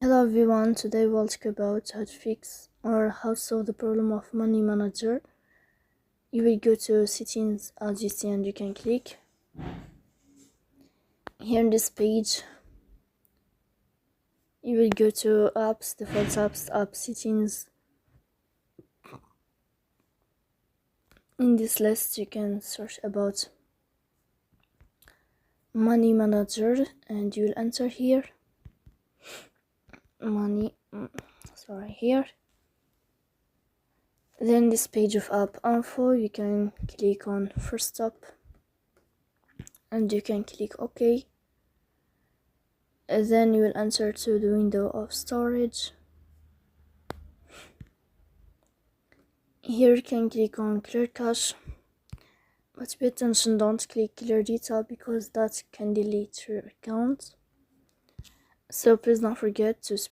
Hello everyone, today we'll talk about how to fix or how to solve the problem of Money Manager. You will go to settings as you see and you can click. Here in this page, you will go to apps, default apps, app settings. In this list you can search about Money Manager and you will enter here. Here. Then this page of app info, you can click on first stop and you can click OK. And then you will enter to the window of storage. Here you can click on clear cache, but pay attention, don't click clear data because that can delete your account. So please don't forget to